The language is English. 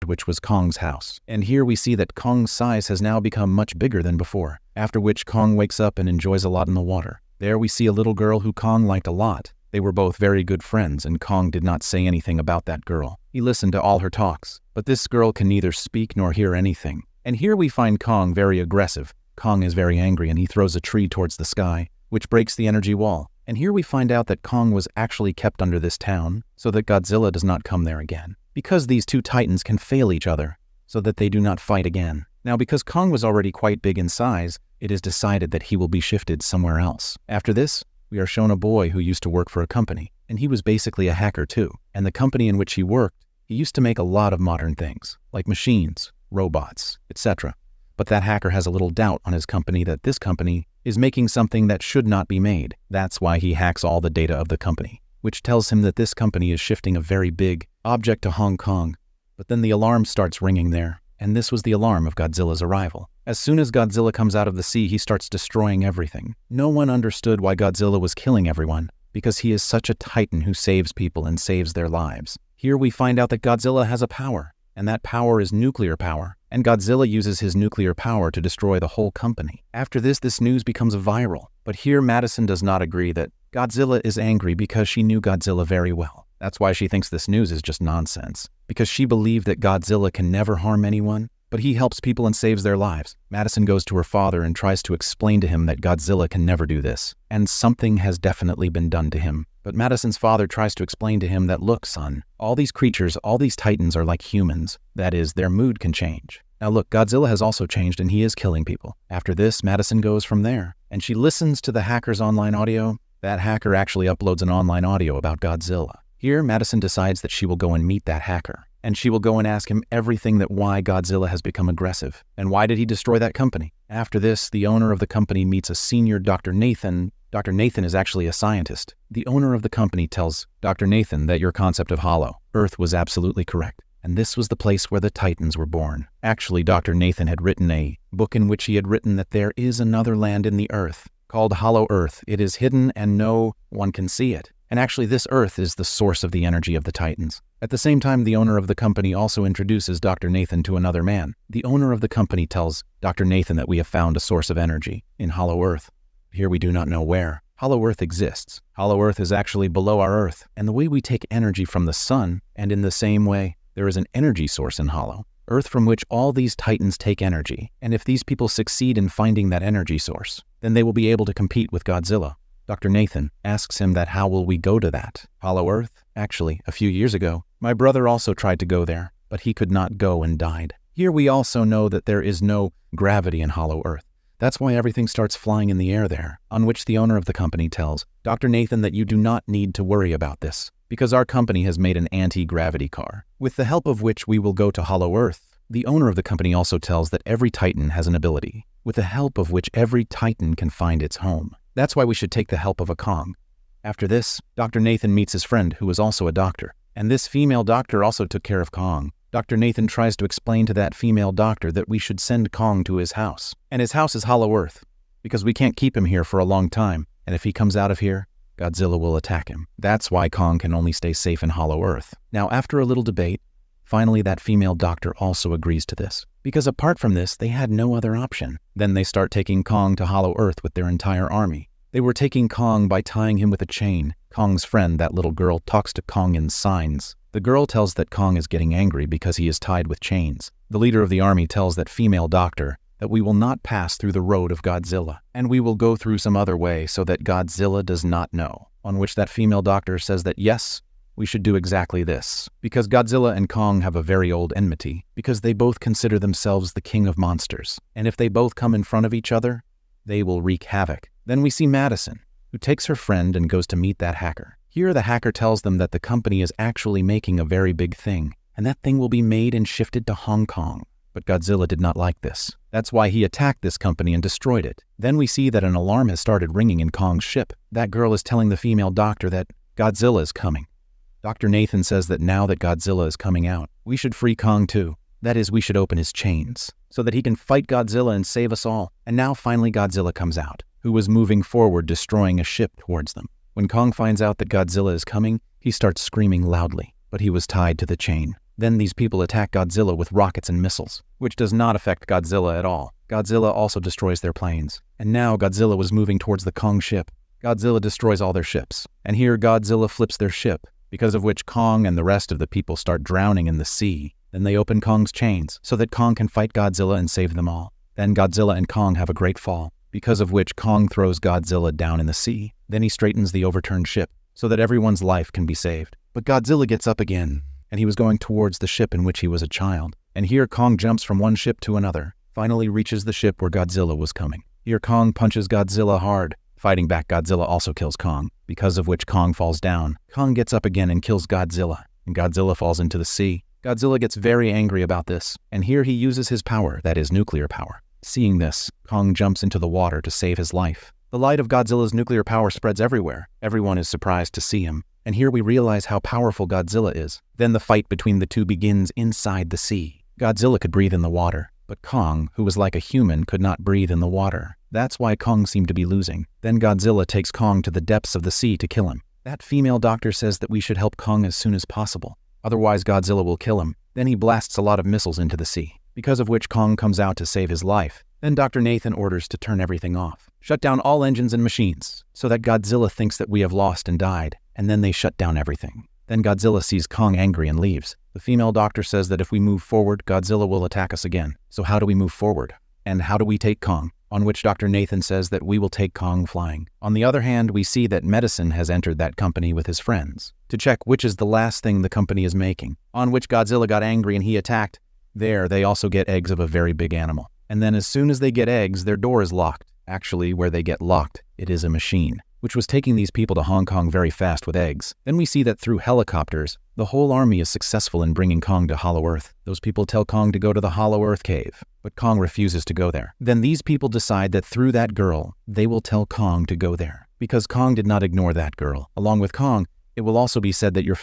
which was Kong's house. And here we see that Kong's size has now become much bigger than before, after which Kong wakes up and enjoys a lot in the water. There we see a little girl who Kong liked a lot. They were both very good friends, and Kong did not say anything about that girl. He listened to all her talks, but this girl can neither speak nor hear anything. And here we find Kong very aggressive. Kong is very angry and he throws a tree towards the sky, which breaks the energy wall. And here we find out that Kong was actually kept under this town so that Godzilla does not come there again, because these two titans can fail each other so that they do not fight again. Now, because Kong was already quite big in size, it is decided that he will be shifted somewhere else. After this, we are shown a boy who used to work for a company, and he was basically a hacker too. And the company in which he worked, he used to make a lot of modern things, like machines, robots, etc. But that hacker has a little doubt on his company that this company is making something that should not be made. That's why he hacks all the data of the company, which tells him that this company is shifting a very big object to Hong Kong. But then the alarm starts ringing there, and this was the alarm of Godzilla's arrival. As soon as Godzilla comes out of the sea, he starts destroying everything. No one understood why Godzilla was killing everyone, because he is such a titan who saves people and saves their lives. Here we find out that Godzilla has a power, and that power is nuclear power, and Godzilla uses his nuclear power to destroy the whole company. After this news becomes viral, but here Madison does not agree that Godzilla is angry because she knew Godzilla very well. That's why she thinks this news is just nonsense, because she believed that Godzilla can never harm anyone, but he helps people and saves their lives. Madison goes to her father and tries to explain to him that Godzilla can never do this, and something has definitely been done to him. But Madison's father tries to explain to him that, look, son, all these creatures, all these titans are like humans. That is, their mood can change. Now look, Godzilla has also changed and he is killing people. After this, Madison goes from there, and she listens to the hacker's online audio. That hacker actually uploads an online audio about Godzilla. Here, Madison decides that she will go and meet that hacker, and she will go and ask him everything that why Godzilla has become aggressive, and why did he destroy that company. After this, the owner of the company meets a senior Dr. Nathan. Dr. Nathan is actually a scientist. The owner of the company tells Dr. Nathan that your concept of Hollow Earth was absolutely correct, and this was the place where the Titans were born. Actually, Dr. Nathan had written a book in which he had written that there is another land in the Earth called Hollow Earth. It is hidden and no one can see it. And actually, this Earth is the source of the energy of the Titans. At the same time, the owner of the company also introduces Dr. Nathan to another man. The owner of the company tells Dr. Nathan that we have found a source of energy in Hollow Earth. Here we do not know where. Hollow Earth exists. Hollow Earth is actually below our Earth, and the way we take energy from the sun, and in the same way, there is an energy source in Hollow Earth from which all these Titans take energy. And if these people succeed in finding that energy source, then they will be able to compete with Godzilla. Dr. Nathan asks him that how will we go to that Hollow Earth? Actually, a few years ago, my brother also tried to go there, but he could not go and died. Here we also know that there is no gravity in Hollow Earth. That's why everything starts flying in the air there, on which the owner of the company tells Dr. Nathan that you do not need to worry about this, because our company has made an anti-gravity car, with the help of which we will go to Hollow Earth. The owner of the company also tells that every Titan has an ability, with the help of which every Titan can find its home. That's why we should take the help of a Kong. After this, Dr. Nathan meets his friend who was also a doctor, and this female doctor also took care of Kong. Dr. Nathan tries to explain to that female doctor that we should send Kong to his house, and his house is Hollow Earth, because we can't keep him here for a long time, and if he comes out of here, Godzilla will attack him. That's why Kong can only stay safe in Hollow Earth. Now, after a little debate, finally that female doctor also agrees to this, because apart from this, they had no other option. Then they start taking Kong to Hollow Earth with their entire army. They were taking Kong by tying him with a chain. Kong's friend, that little girl, talks to Kong in signs. The girl tells that Kong is getting angry because he is tied with chains. The leader of the army tells that female doctor that we will not pass through the road of Godzilla, and we will go through some other way so that Godzilla does not know. On which that female doctor says that yes, we should do exactly this, because Godzilla and Kong have a very old enmity, because they both consider themselves the king of monsters, and if they both come in front of each other, they will wreak havoc. Then we see Madison, who takes her friend and goes to meet that hacker. Here the hacker tells them that the company is actually making a very big thing, and that thing will be made and shifted to Hong Kong. But Godzilla did not like this. That's why he attacked this company and destroyed it. Then we see that an alarm has started ringing in Kong's ship. That girl is telling the female doctor that Godzilla is coming. Dr. Nathan says that now that Godzilla is coming out, we should free Kong too. That is, we should open his chains, so that he can fight Godzilla and save us all. And now finally Godzilla comes out, who was moving forward, destroying a ship towards them. When Kong finds out that Godzilla is coming, he starts screaming loudly, but he was tied to the chain. Then these people attack Godzilla with rockets and missiles, which does not affect Godzilla at all. Godzilla also destroys their planes. And now Godzilla was moving towards the Kong ship. Godzilla destroys all their ships. And here Godzilla flips their ship, because of which Kong and the rest of the people start drowning in the sea. Then they open Kong's chains so that Kong can fight Godzilla and save them all. Then Godzilla and Kong have a great fall, because of which Kong throws Godzilla down in the sea. Then he straightens the overturned ship so that everyone's life can be saved. But Godzilla gets up again, and he was going towards the ship in which he was a child. And here Kong jumps from one ship to another, finally reaches the ship where Godzilla was coming. Here Kong punches Godzilla hard. Fighting back, Godzilla also kills Kong, because of which Kong falls down. Kong gets up again and kills Godzilla, and Godzilla falls into the sea. Godzilla gets very angry about this, and here he uses his power, that is nuclear power. Seeing this, Kong jumps into the water to save his life. The light of Godzilla's nuclear power spreads everywhere. Everyone is surprised to see him, and here we realize how powerful Godzilla is. Then the fight between the two begins inside the sea. Godzilla could breathe in the water, but Kong, who was like a human, could not breathe in the water. That's why Kong seemed to be losing. Then Godzilla takes Kong to the depths of the sea to kill him. That female doctor says that we should help Kong as soon as possible. Otherwise Godzilla will kill him. Then he blasts a lot of missiles into the sea, because of which Kong comes out to save his life. Then Dr. Nathan orders to turn everything off. Shut down all engines and machines, so that Godzilla thinks that we have lost and died, and then they shut down everything. Then Godzilla sees Kong angry and leaves. The female doctor says that if we move forward, Godzilla will attack us again. So how do we move forward? And how do we take Kong? On which Dr. Nathan says that we will take Kong flying. On the other hand, we see that Medicine has entered that company with his friends to check which is the last thing the company is making. On which Godzilla got angry and he attacked. There, they also get eggs of a very big animal. And then as soon as they get eggs, their door is locked. Actually, where they get locked, it is a machine, which was taking these people to Hong Kong very fast with eggs. Then we see that through helicopters, the whole army is successful in bringing Kong to Hollow Earth. Those people tell Kong to go to the Hollow Earth cave, but Kong refuses to go there. Then these people decide that through that girl, they will tell Kong to go there. Because Kong did not ignore that girl. Along with Kong, it will also be said that your